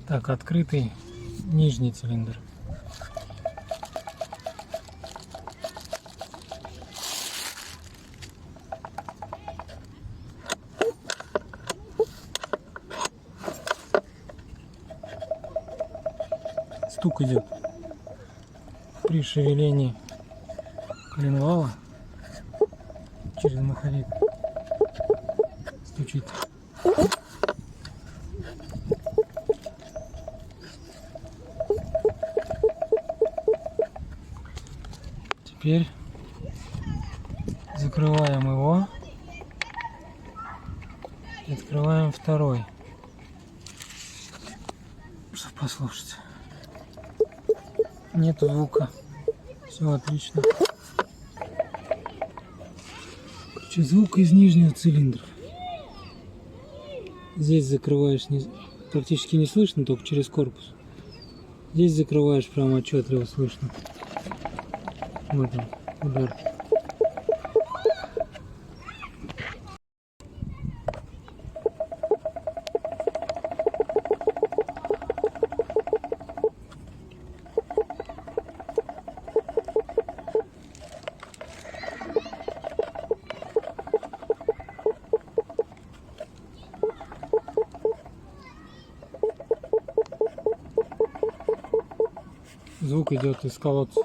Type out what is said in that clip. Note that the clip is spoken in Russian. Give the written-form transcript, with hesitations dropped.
Так, открытый нижний цилиндр. Стук идет при шевелении коленвала через маховик. Стучит. Теперь закрываем его и открываем второй, чтобы послушать. Нету звука, все отлично. Звук из нижнего цилиндра. Здесь закрываешь, практически не слышно, только через корпус. Здесь закрываешь, прямо отчетливо слышно. Вот он, удар. Звук идет из колодца.